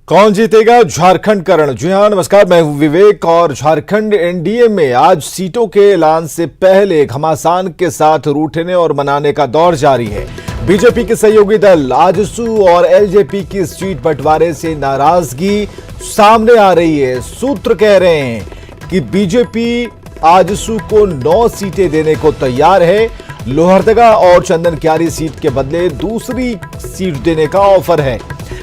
कौन जीतेगा झारखंड करण? जी हाँ, नमस्कार, मैं हूं विवेक और झारखंड एनडीए में आज सीटों के ऐलान से पहले घमासान के साथ रूठने और मनाने का दौर जारी है। बीजेपी के सहयोगी दल आजसू और एलजेपी की सीट बंटवारे से नाराजगी सामने आ रही है। सूत्र कह रहे हैं कि बीजेपी आजसू को 9 सीटें देने को तैयार है। लोहरदगा और चंदन क्यारी सीट के बदले दूसरी सीट देने का ऑफर है।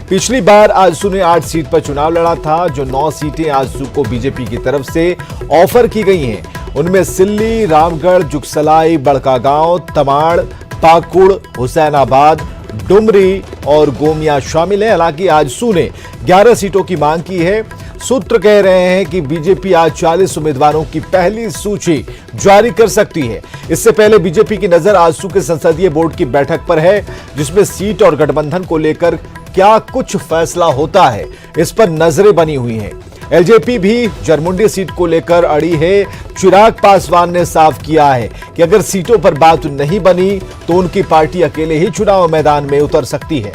पिछली बार आजसू ने 8 सीट पर चुनाव लड़ा था, जो 9 सीटें आजसू को बीजेपी की तरफ से ऑफर की गई हैं। उनमें सिल्ली, रामगढ़, जुगसलाई, बड़कागांव, तमाड़, पाकुड़, हुसैनाबाद, डुमरी और गोमिया शामिल है। हालांकि आजसू ने 11 सीटों की मांग की है। सूत्र कह रहे हैं कि बीजेपी आज 40 उम्मीदवारों की पहली सूची जारी कर सकती है। इससे पहले बीजेपी की नजर आजसू के संसदीय बोर्ड की बैठक पर है, जिसमें सीट और गठबंधन को लेकर क्या कुछ फैसला होता है, इस पर नजरें बनी हुई हैं। एलजेपी भी जरमुंडी सीट को लेकर अड़ी है। चिराग पासवान ने साफ किया है कि अगर सीटों पर बात नहीं बनी तो उनकी पार्टी अकेले ही चुनाव मैदान में उतर सकती है।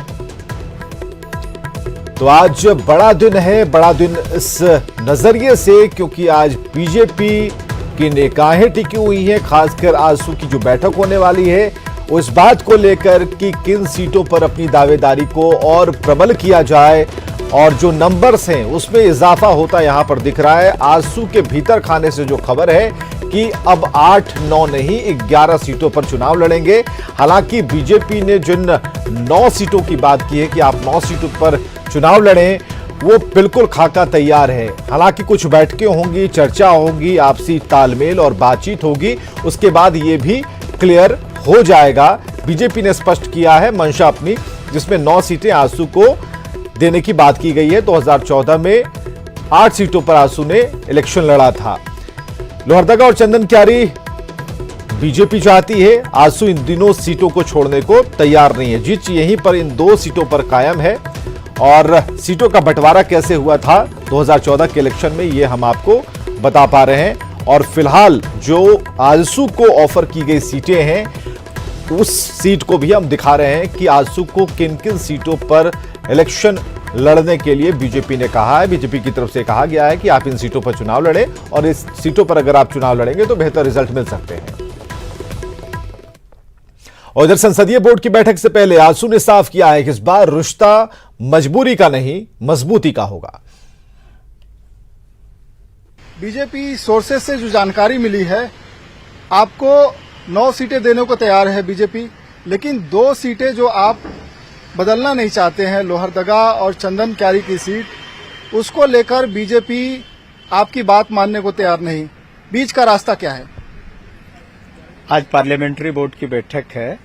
तो आज बड़ा दिन है, बड़ा दिन इस नजरिए से क्योंकि आज बीजेपी की निगाहें टिकी हुई हैं, खासकर आजसू की जो बैठक होने वाली है उस बात को लेकर कि किन सीटों पर अपनी दावेदारी को और प्रबल किया जाए, और जो नंबर्स हैं उसमें इजाफा होता यहां पर दिख रहा है। आजसू के भीतर खाने से जो खबर है कि अब 8, 9 नहीं 11 सीटों पर चुनाव लड़ेंगे। हालांकि बीजेपी ने जिन 9 सीटों की बात की है कि आप 9 सीटों पर चुनाव लड़ें, वो बिल्कुल खाका तैयार है। हालांकि कुछ बैठकें होंगी, चर्चा होगी, आपसी तालमेल और बातचीत होगी, उसके बाद ये भी क्लियर हो जाएगा। बीजेपी ने स्पष्ट किया है मंशा अपनी, जिसमें 9 सीटें आजसू को देने की बात की गई है। 2014 में 8 सीटों पर आजसू ने इलेक्शन लड़ा था। लोहरदगा और चंदन क्यारी बीजेपी चाहती है, आजसू इन दिनों सीटों को छोड़ने को तैयार नहीं है। जीत यहीं पर इन 2 सीटों पर कायम है। और सीटों का बंटवारा कैसे हुआ था 2014 के इलेक्शन में, ये हम आपको बता पा रहे हैं। और फिलहाल जो आजसू को ऑफर की गई सीटें हैं, उस सीट को भी हम दिखा रहे हैं कि आजसू को किन किन सीटों पर इलेक्शन लड़ने के लिए बीजेपी ने कहा है। बीजेपी की तरफ से कहा गया है कि आप इन सीटों पर चुनाव लड़ें, और इस सीटों पर अगर आप चुनाव लड़ेंगे तो बेहतर रिजल्ट मिल सकते हैं। और इधर संसदीय बोर्ड की बैठक से पहले आजसू ने साफ किया है कि इस बार रिश्ता मजबूरी का नहीं, मजबूती का होगा। बीजेपी सोर्सेस से जो जानकारी मिली है, आपको 9 सीटें देने को तैयार है बीजेपी, लेकिन 2 सीटें जो आप बदलना नहीं चाहते हैं, लोहरदगा और चंदन क्यारी की सीट, उसको लेकर बीजेपी आपकी बात मानने को तैयार नहीं। बीच का रास्ता क्या है? आज पार्लियामेंट्री बोर्ड की बैठक है,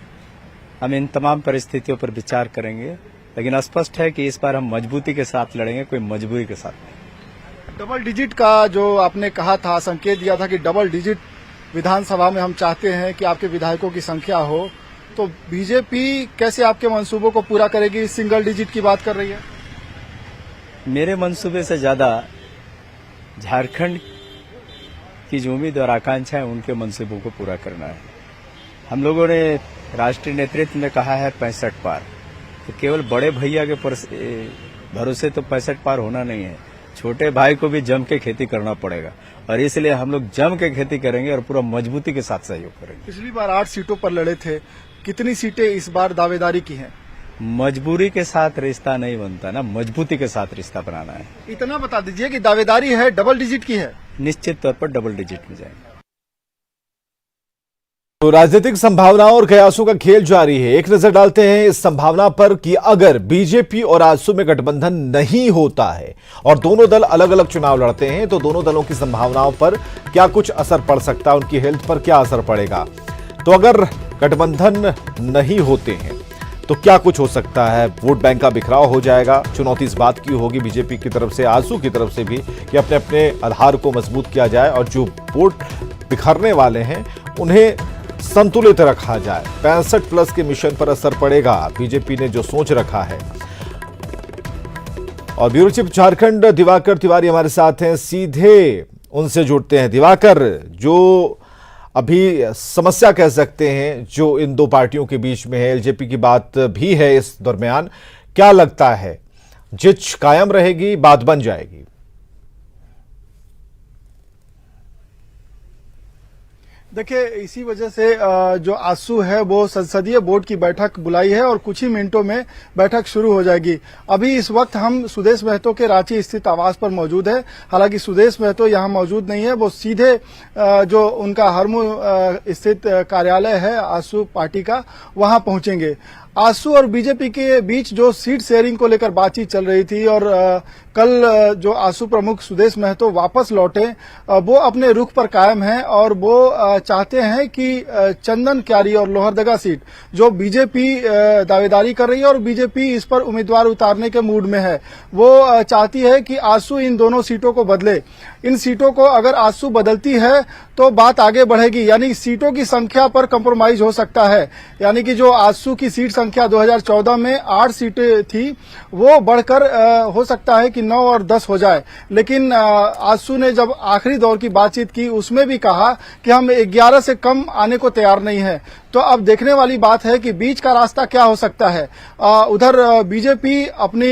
हम इन तमाम परिस्थितियों पर विचार करेंगे, लेकिन स्पष्ट है कि इस बार हम मजबूती के साथ लड़ेंगे, कोई मजबूरी के साथ नहीं। डबल डिजिट का जो आपने कहा था, संकेत दिया था कि डबल डिजिट विधानसभा में हम चाहते हैं कि आपके विधायकों की संख्या हो, तो बीजेपी कैसे आपके मंसूबों को पूरा करेगी? सिंगल डिजिट की बात कर रही है। मेरे मंसूबे से ज्यादा झारखंड की जो उम्मीद और आकांक्षा है, उनके मंसूबों को पूरा करना है। हम लोगों ने राष्ट्रीय नेतृत्व में कहा है 65 पार, तो केवल बड़े भैया के भरोसे तो 65 पार होना नहीं है, छोटे भाई को भी जम के खेती करना पड़ेगा, और इसलिए हम लोग जम के खेती करेंगे और पूरा मजबूती के साथ सहयोग करेंगे। पिछली बार 8 सीटों पर लड़े थे, कितनी सीटें इस बार दावेदारी की हैं? मजबूरी के साथ रिश्ता नहीं बनता ना, मजबूती के साथ रिश्ता बनाना है। इतना बता दीजिए कि दावेदारी है डबल डिजिट की है। निश्चित तौर पर डबल डिजिट में जाएंगे। तो राजनीतिक संभावनाओं और कयासों का खेल जारी है। एक नजर डालते हैं इस संभावना पर कि अगर बीजेपी और आजसू में गठबंधन नहीं होता है और दोनों दल अलग अलग चुनाव लड़ते हैं, तो दोनों दलों की संभावनाओं पर क्या कुछ असर पड़ सकता है, उनकी हेल्थ पर क्या असर पड़ेगा। तो अगर गठबंधन नहीं होते हैं तो क्या कुछ हो सकता है? वोट बैंक का बिखराव हो जाएगा। चुनौती इस बात की होगी बीजेपी की तरफ से, आजसू की तरफ से भी, कि अपने अपने आधार को मजबूत किया जाए और जो वोट बिखरने वाले हैं उन्हें संतुलित रखा जाए। 65+ के मिशन पर असर पड़ेगा, बीजेपी ने जो सोच रखा है। और ब्यूरो चीफ झारखंड दिवाकर तिवारी हमारे साथ हैं, सीधे उनसे जुड़ते हैं। दिवाकर, जो अभी समस्या कह सकते हैं जो इन 2 पार्टियों के बीच में है, एलजेपी की बात भी है इस दरमियान, क्या लगता है जिच कायम रहेगी, बात बन जाएगी? देखिए, इसी वजह से जो आजसू है वो संसदीय बोर्ड की बैठक बुलाई है और कुछ ही मिनटों में बैठक शुरू हो जाएगी। अभी इस वक्त हम सुदेश महतो के रांची स्थित आवास पर मौजूद है। हालांकि सुदेश महतो यहाँ मौजूद नहीं है, वो सीधे जो उनका हरमू स्थित कार्यालय है आजसू पार्टी का, वहां पहुंचेंगे। आजसू और बीजेपी के बीच जो सीट शेयरिंग को लेकर बातचीत चल रही थी और कल जो आजसू प्रमुख सुदेश महतो वापस लौटे, वो अपने रुख पर कायम हैं और वो चाहते हैं कि चंदन क्यारी और लोहरदगा सीट जो बीजेपी दावेदारी कर रही है और बीजेपी इस पर उम्मीदवार उतारने के मूड में है, वो चाहती है कि आजसू इन दोनों सीटों को बदले। इन सीटों को अगर आजसू बदलती है तो बात आगे बढ़ेगी, यानी सीटों की संख्या पर कंप्रोमाइज हो सकता है। यानी कि जो आजसू की सीट संख्या 2014 में 8 सीटें थी, वो बढ़कर हो सकता है कि 9 और 10 हो जाए। लेकिन आजसू ने जब आखिरी दौर की बातचीत की, उसमें भी कहा कि हम 11 से कम आने को तैयार नहीं है। तो अब देखने वाली बात है कि बीच का रास्ता क्या हो सकता है। उधर बीजेपी अपनी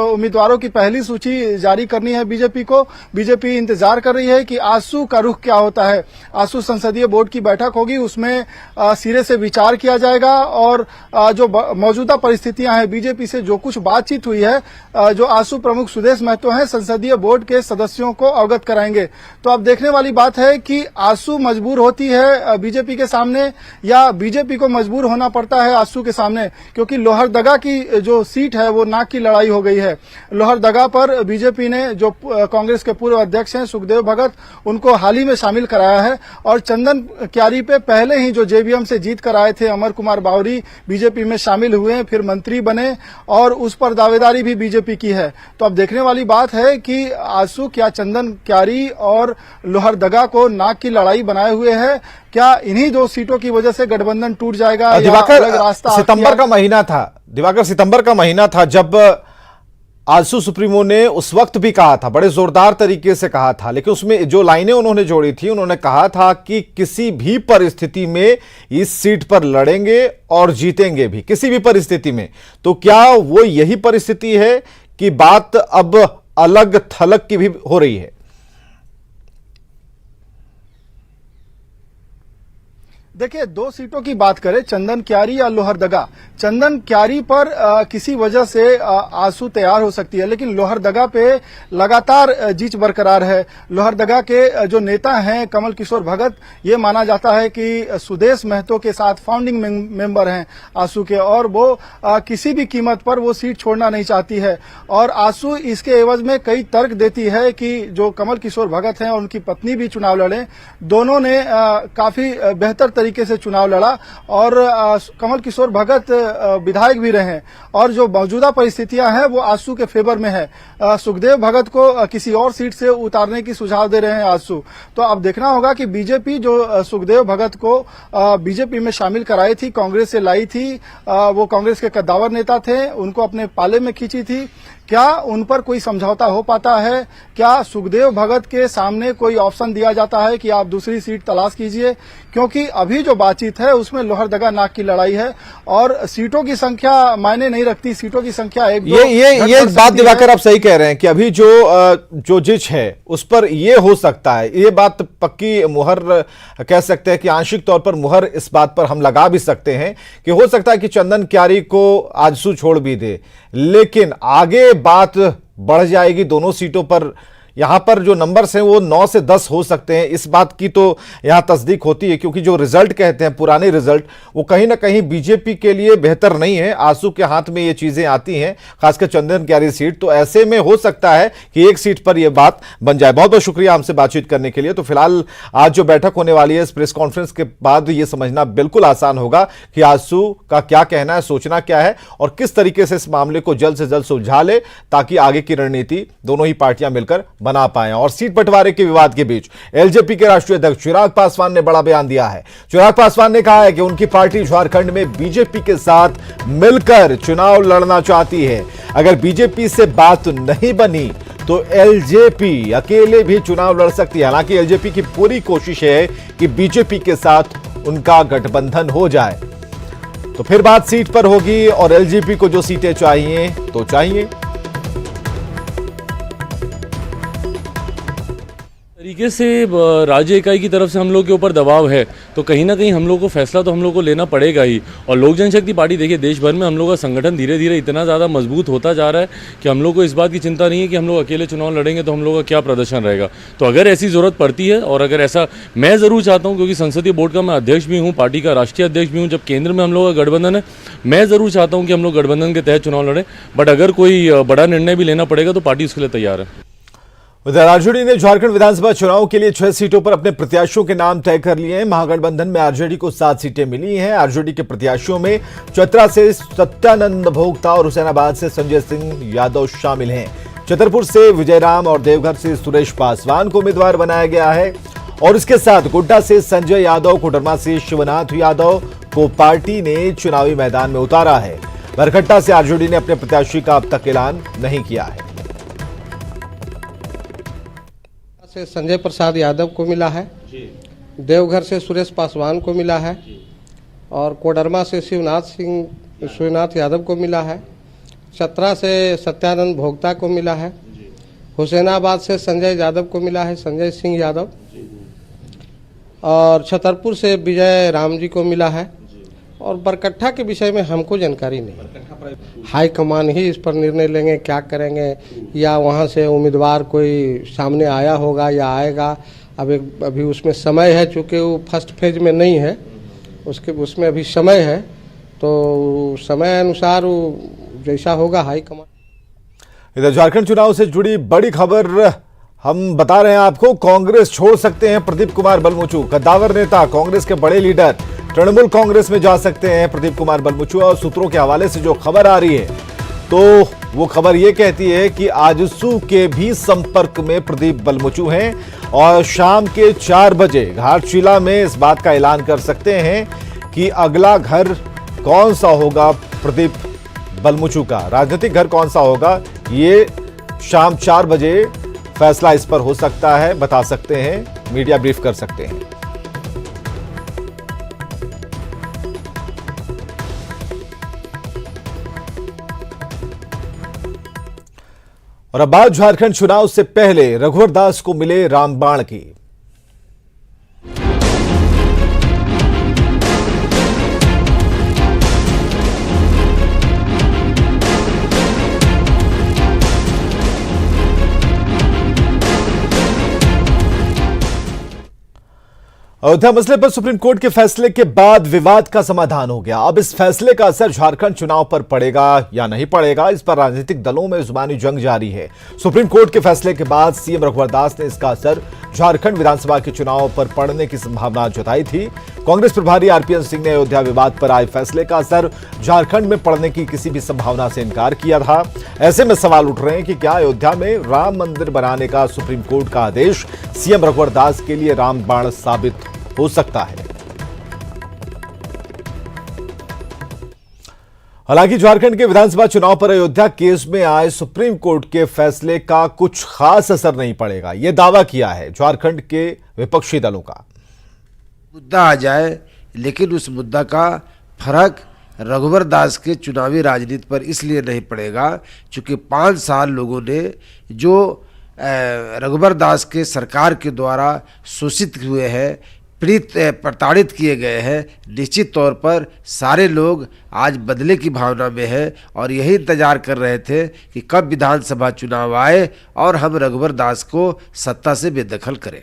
उम्मीदवारों की पहली सूची जारी करनी है। बीजेपी इंतजार कर रही है कि आजसू का रुख क्या होता है। आजसू संसदीय बोर्ड की बैठक होगी, उसमें सिरे से विचार किया जाएगा और जो मौजूदा परिस्थितियां हैं, बीजेपी से जो कुछ बातचीत हुई है, जो आजसू प्रमुख सुदेश महतो हैं, संसदीय बोर्ड के सदस्यों को अवगत कराएंगे। तो अब देखने वाली बात है कि आजसू मजबूर होती है बीजेपी के सामने या बीजेपी को मजबूर होना पड़ता है आजसू के सामने, क्योंकि लोहरदगा की जो सीट है वो नाक की लड़ाई हो गई है। लोहरदगा पर बीजेपी ने जो कांग्रेस के पूर्व अध्यक्ष हैं सुखदेव भगत, उनको हाल ही में शामिल कराया है और चंदन क्यारी पे पहले ही जो जेवीएम से जीत कर आए थे अमर कुमार बावरी, बीजेपी में शामिल हुए, फिर मंत्री बने और उस पर दावेदारी भी बीजेपी की है। तो अब देखने वाली बात है कि आजसू क्या चंदन क्यारी और लोहरदगा को नाक की लड़ाई बनाए हुए है, क्या इन्हीं दो सीटों की वजह से गठबंधन टूट जाएगा या अलग रास्ता? सितंबर का महीना था दिवाकर, सितंबर का महीना था जब आजसू सुप्रीमो ने उस वक्त भी कहा था, बड़े जोरदार तरीके से कहा था, लेकिन उसमें जो लाइनें उन्होंने जोड़ी थी, उन्होंने कहा था कि किसी भी परिस्थिति में इस सीट पर लड़ेंगे और जीतेंगे भी, किसी भी परिस्थिति में। तो क्या वो यही परिस्थिति है कि बात अब अलग थलग की भी हो रही है? देखिए, दो सीटों की बात करें, चंदन क्यारी या लोहरदगा। चंदन क्यारी पर किसी वजह से आजसू तैयार हो सकती है, लेकिन लोहरदगा पे लगातार जीत बरकरार है। लोहरदगा के जो नेता हैं कमल किशोर भगत, ये माना जाता है कि सुदेश महतो के साथ फाउंडिंग मेंबर हैं आजसू के, और वो किसी भी कीमत पर वो सीट छोड़ना नहीं चाहती है। और आजसू इसके एवज में कई तर्क देती है कि जो कमल किशोर भगत हैं और उनकी पत्नी भी चुनाव लड़े, दोनों ने काफी बेहतर तरीके से चुनाव लड़ा और कमल किशोर भगत विधायक भी रहे और जो मौजूदा परिस्थितियां हैं वो आजसू के फेवर में है। सुखदेव भगत को किसी और सीट से उतारने की सुझाव दे रहे हैं आजसू। तो अब देखना होगा कि बीजेपी जो सुखदेव भगत को बीजेपी में शामिल कराई थी, कांग्रेस से लाई थी, वो कांग्रेस के कद्दावर नेता थे, उनको अपने पाले में खींची थी, क्या उन पर कोई समझौता हो पाता है? क्या सुखदेव भगत के सामने कोई ऑप्शन दिया जाता है कि आप दूसरी सीट तलाश कीजिए? क्योंकि अभी जो बातचीत है उसमें लोहरदगा नाक की लड़ाई है और सीटों की संख्या मायने नहीं रखती। सीटों की संख्या एक ये एक बात दिवाकर आप सही कह रहे हैं कि अभी जो जिच है उस पर ये हो सकता है, ये बात पक्की मुहर कह सकते हैं कि आंशिक तौर पर मुहर इस बात पर हम लगा भी सकते हैं कि हो सकता है कि चंदन क्यारी को आजसू छोड़ भी दे, लेकिन आगे बात बढ़ जाएगी दोनों सीटों पर। यहां पर जो नंबर्स हैं वो 9 से 10 हो सकते हैं, इस बात की तो यहां तस्दीक होती है, क्योंकि जो रिजल्ट कहते हैं पुराने रिजल्ट, वो कहीं ना कहीं बीजेपी के लिए बेहतर नहीं है। आजसू के हाथ में ये चीजें आती हैं, खासकर चंदन क्यारी सीट, तो ऐसे में हो सकता है कि एक सीट पर यह बात बन जाए। बहुत बहुत शुक्रिया हमसे बातचीत करने के लिए। तो फिलहाल आज जो बैठक होने वाली है, इस प्रेस कॉन्फ्रेंस के बाद यह समझना बिल्कुल आसान होगा कि आजसू का क्या कहना है, सोचना क्या है और किस तरीके से इस मामले को जल्द से जल्द सुलझा ले, ताकि आगे की रणनीति दोनों ही पार्टियां मिलकर बना पाए। और सीट बंटवारे के विवाद के बीच एलजेपी के राष्ट्रीय अध्यक्ष चिराग पासवान ने बड़ा बयान दिया है। चिराग पासवान ने कहा है कि उनकी पार्टी झारखंड में बीजेपी के साथ मिलकर चुनाव लड़ना चाहती है। अगर बीजेपी से बात नहीं बनी तो एलजेपी अकेले भी चुनाव लड़ सकती है। हालांकि एलजेपी की पूरी कोशिश है कि बीजेपी के साथ उनका गठबंधन हो जाए, तो फिर बात सीट पर होगी और एलजेपी को जो सीटें चाहिए तो चाहिए। तरीके से राज्य इकाई की तरफ से हम लोग के ऊपर दबाव है, तो कहीं ना कहीं हम लोग को फैसला तो हम लोग को लेना पड़ेगा ही। और लोक जनशक्ति पार्टी देखिए, देश भर में हम लोग का संगठन धीरे धीरे इतना ज़्यादा मजबूत होता जा रहा है कि हम लोग को इस बात की चिंता नहीं है कि हम लोग अकेले चुनाव लड़ेंगे तो हम लोग का क्या प्रदर्शन रहेगा। तो अगर ऐसी ज़रूरत पड़ती है, और अगर ऐसा मैं ज़रूर चाहता हूँ, क्योंकि संसदीय बोर्ड का मैं अध्यक्ष भी हूँ, पार्टी का राष्ट्रीय अध्यक्ष भी हूँ, जब केंद्र में हम लोग का गठबंधन है, मैं ज़रूर चाहता हूँ कि हम लोग गठबंधन के तहत चुनाव लड़ें। बट अगर कोई बड़ा निर्णय भी लेना पड़ेगा तो पार्टी उसके लिए तैयार है। उधर आरजेडी ने झारखंड विधानसभा चुनाव के लिए 6 सीटों पर अपने प्रत्याशियों के नाम तय कर लिए हैं। महागठबंधन में आरजेडी को 7 सीटें मिली हैं। आरजेडी के प्रत्याशियों में चतरा से सत्यानंद भोक्ता और हुसैनाबाद से संजय सिंह यादव शामिल हैं। छतरपुर से विजयराम और देवघर से सुरेश पासवान को उम्मीदवार बनाया गया है। और इसके साथ गोड्डा से संजय यादव, कोडरमा से शिवनाथ यादव को पार्टी ने चुनावी मैदान में उतारा है। बरकट्टा से आरजेडी ने अपने प्रत्याशी का अब तक ऐलान नहीं किया है। से संजय प्रसाद यादव को मिला है, देवघर से सुरेश पासवान को मिला है, और कोडरमा से शिवनाथ यादव को मिला है। चतरा से सत्यानंद भोक्ता को मिला है। हुसैनाबाद से संजय यादव को मिला है, संजय सिंह यादव। और छतरपुर से विजय राम जी को मिला है। और बरकट्ठा के विषय में हमको जानकारी नहीं, हाईकमान ही इस पर निर्णय लेंगे क्या करेंगे, या वहाँ से उम्मीदवार कोई सामने आया होगा या आएगा। अभी उसमें समय है, चूँकि वो फर्स्ट फेज में नहीं है, उसमें अभी समय है, तो समय अनुसार वो जैसा होगा हाईकमान। इधर झारखंड चुनाव से जुड़ी बड़ी खबर हम बता रहे हैं आपको। कांग्रेस छोड़ सकते हैं प्रदीप कुमार बलमुचू। कद्दावर नेता, कांग्रेस के बड़े लीडर तृणमूल कांग्रेस में जा सकते हैं प्रदीप कुमार बलमुचू। और सूत्रों के हवाले से जो खबर आ रही है, तो वो खबर ये कहती है कि आजसू के भी संपर्क में प्रदीप बलमुचू हैं और शाम के 4 बजे घाटशिला में इस बात का ऐलान कर सकते हैं कि अगला घर कौन सा होगा प्रदीप बलमुचू का, राजनीतिक घर कौन सा होगा, ये शाम 4 बजे फैसला इस पर हो सकता है, बता सकते हैं, मीडिया ब्रीफ कर सकते हैं। और अब बात झारखंड चुनाव से पहले रघुवर दास को मिले रामबाण की। अयोध्या मसले पर सुप्रीम कोर्ट के फैसले के बाद विवाद का समाधान हो गया। अब इस फैसले का असर झारखंड चुनाव पर पड़ेगा या नहीं पड़ेगा, इस पर राजनीतिक दलों में जुबानी जंग जारी है। सुप्रीम कोर्ट के फैसले के बाद सीएम रघुवर दास ने इसका असर झारखंड विधानसभा के चुनाव पर पड़ने की संभावना जताई थी। कांग्रेस प्रभारी आरपीएन सिंह ने अयोध्या विवाद पर आए फैसले का असर झारखंड में पड़ने की किसी भी संभावना से इनकार किया था। ऐसे में सवाल उठ रहे हैं कि क्या अयोध्या में राम मंदिर बनाने का सुप्रीम कोर्ट का आदेश सीएम रघुवर दास के लिए रामबाण साबित हो सकता है। हालांकि झारखंड के विधानसभा चुनाव पर अयोध्या केस में आए सुप्रीम कोर्ट के फैसले का कुछ खास असर नहीं पड़ेगा, यह दावा किया है झारखंड के विपक्षी दलों का। मुद्दा आ जाए, लेकिन उस मुद्दा का फर्क रघुवर दास के चुनावी राजनीति पर इसलिए नहीं पड़ेगा क्योंकि 5 साल लोगों ने जो रघुवर दास के सरकार के द्वारा शोषित हुए हैं, प्रताड़ित किए गए हैं, निश्चित तौर पर सारे लोग आज बदले की भावना में हैं और यही इंतजार कर रहे थे कि कब विधानसभा चुनाव आए और हम रघुवर दास को सत्ता से बेदखल करें।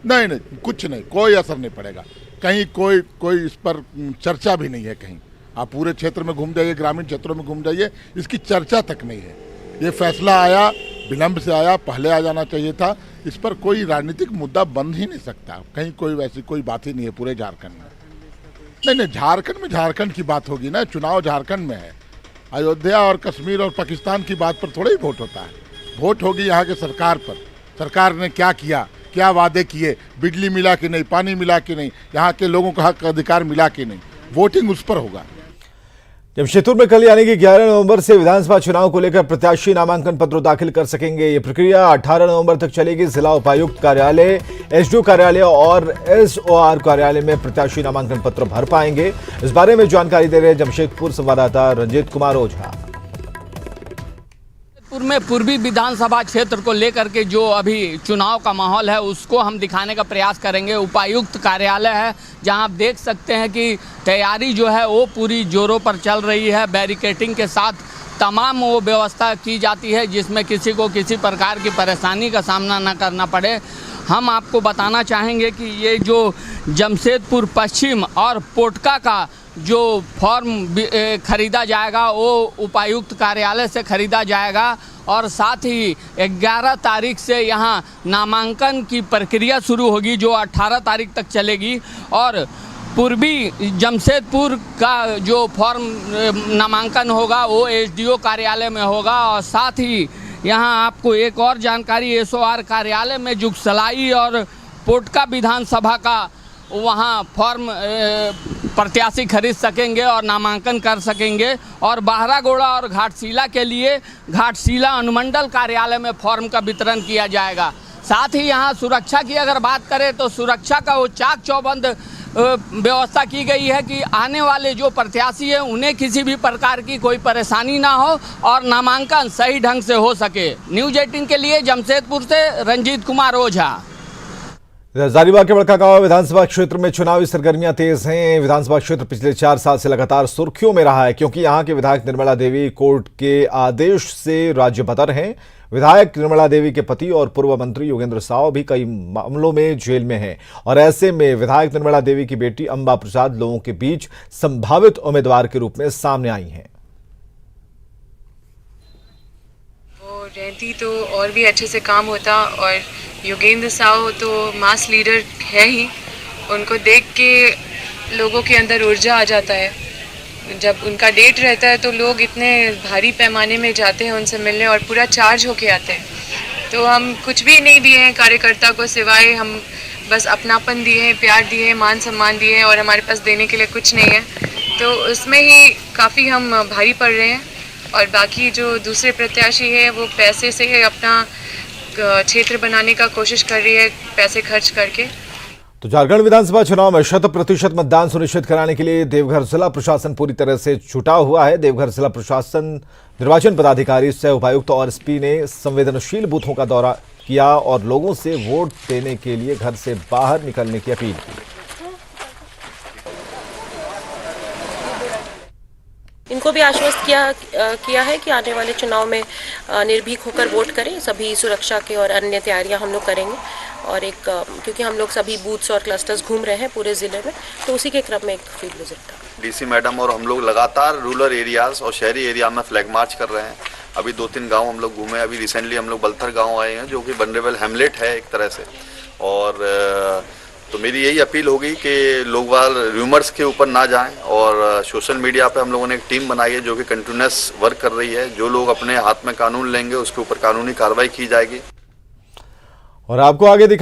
नहीं, कुछ नहीं, कोई असर नहीं पड़ेगा। कहीं कोई इस पर चर्चा भी नहीं है। कहीं आप पूरे क्षेत्र में घूम जाइए, ग्रामीण क्षेत्रों में घूम जाइए, इसकी चर्चा तक नहीं है। ये फैसला आया, विलंब से आया, पहले आ जाना चाहिए था। इस पर कोई राजनीतिक मुद्दा बन ही नहीं सकता। कहीं कोई वैसी कोई बात ही नहीं है पूरे झारखंड में। नहीं, झारखंड में झारखंड की बात होगी ना, चुनाव झारखंड में है। अयोध्या और कश्मीर और पाकिस्तान की बात पर थोड़ा ही वोट होता है। वोट होगी यहाँ के सरकार पर, सरकार ने क्या किया, क्या वादे किए, बिजली मिला कि नहीं, पानी मिला कि नहीं, यहाँ के लोगों का हक अधिकार मिला कि नहीं, वोटिंग उस पर होगा। जमशेदपुर में कल यानी कि 11 नवंबर से विधानसभा चुनाव को लेकर प्रत्याशी नामांकन पत्र दाखिल कर सकेंगे। ये प्रक्रिया 18 नवंबर तक चलेगी। जिला उपायुक्त कार्यालय, एसडीओ कार्यालय और एसओआर कार्यालय में प्रत्याशी नामांकन पत्र भर पाएंगे। इस बारे में जानकारी दे रहे हैं जमशेदपुर संवाददाता रंजीत कुमार ओझा। जमशेदपुर में पूर्वी विधानसभा क्षेत्र को लेकर के जो अभी चुनाव का माहौल है उसको हम दिखाने का प्रयास करेंगे। उपायुक्त कार्यालय है जहां आप देख सकते हैं कि तैयारी जो है वो पूरी जोरों पर चल रही है। बैरिकेटिंग के साथ तमाम वो व्यवस्था की जाती है जिसमें किसी को किसी प्रकार की परेशानी का सामना न करना पड़े। हम आपको बताना चाहेंगे कि ये जो जमशेदपुर पश्चिम और पोटका का जो फॉर्म खरीदा जाएगा वो उपायुक्त कार्यालय से खरीदा जाएगा और साथ ही 11 तारीख से यहाँ नामांकन की प्रक्रिया शुरू होगी जो 18 तारीख तक चलेगी। और पूर्वी जमशेदपुर का जो फॉर्म नामांकन होगा वो एसडीओ कार्यालय में होगा। और साथ ही यहाँ आपको एक और जानकारी, एसओआर कार्यालय में जुगसलाई और पोटका विधानसभा का वहाँ फॉर्म प्रत्याशी खरीद सकेंगे और नामांकन कर सकेंगे। और बाहरागोड़ा और घाटशिला के लिए घाटशिला अनुमंडल कार्यालय में फॉर्म का वितरण किया जाएगा। साथ ही यहाँ सुरक्षा की अगर बात करें तो सुरक्षा का वो चाक चौबंद व्यवस्था की गई है कि आने वाले जो प्रत्याशी हैं उन्हें किसी भी प्रकार की कोई परेशानी ना हो और नामांकन सही ढंग से हो सके। न्यूज 18 के लिए जमशेदपुर से रंजीत कुमार ओझा। हजारीबाग के बड़कागांव विधानसभा क्षेत्र में चुनावी सरगर्मियां तेज हैं। विधानसभा क्षेत्र पिछले 4 साल से लगातार सुर्खियों में रहा है क्योंकि यहां के विधायक निर्मला देवी कोर्ट के आदेश से राज्य बदर हैं। विधायक निर्मला देवी के पति और पूर्व मंत्री योगेंद्र साव भी कई मामलों में जेल में हैं और ऐसे में विधायक निर्मला देवी की बेटी अंबा प्रसाद लोगों के बीच संभावित उम्मीदवार के रूप में सामने आई हैं। वो रहती तो और भी अच्छे से काम होता और योगेंद्र साव तो मास लीडर है ही, उनको देख के लोगों के अंदर ऊर्जा आ जाता है। जब उनका डेट रहता है तो लोग इतने भारी पैमाने में जाते हैं उनसे मिलने और पूरा चार्ज होके आते हैं। तो हम कुछ भी नहीं दिए हैं कार्यकर्ता को, सिवाय हम बस अपनापन दिए हैं, प्यार दिए हैं, मान सम्मान दिए हैं और हमारे पास देने के लिए कुछ नहीं है। तो उसमें ही काफ़ी हम भारी पड़ रहे हैं। और बाकी जो दूसरे प्रत्याशी है वो पैसे से अपना क्षेत्र बनाने का कोशिश कर रही है, पैसे खर्च करके। तो झारखंड विधानसभा चुनाव में 100% मतदान सुनिश्चित कराने के लिए देवघर जिला प्रशासन पूरी तरह से जुटा हुआ है। देवघर जिला प्रशासन, निर्वाचन पदाधिकारी, सह उपायुक्त और एसपी ने संवेदनशील बूथों का दौरा किया और लोगों से वोट देने के लिए घर से बाहर निकलने की अपील की। इनको भी आश्वस्त किया है कि आने वाले चुनाव में निर्भीक होकर वोट करें। सभी सुरक्षा के और अन्य तैयारियां हम लोग करेंगे और क्योंकि हम लोग सभी बूथ्स और क्लस्टर्स घूम रहे हैं पूरे ज़िले में, तो उसी के क्रम में एक फील्ड विजिट था। डीसी मैडम और हम लोग लगातार रूरल एरियाज और शहरी एरिया में फ्लैग मार्च कर रहे हैं। अभी 2-3 गाँव हम लोग घूमे। अभी रिसेंटली हम लोग बलथर गाँव आए हैं जो कि वल्नरेबल हैमलेट है एक तरह से। और तो मेरी यही अपील होगी कि लोग र्यूमर्स के ऊपर ना जाएं और सोशल मीडिया पे हम लोगों ने एक टीम बनाई है जो कि कंटिन्यूस वर्क कर रही है। जो लोग अपने हाथ में कानून लेंगे उसके ऊपर कानूनी कार्रवाई की जाएगी। और आपको आगे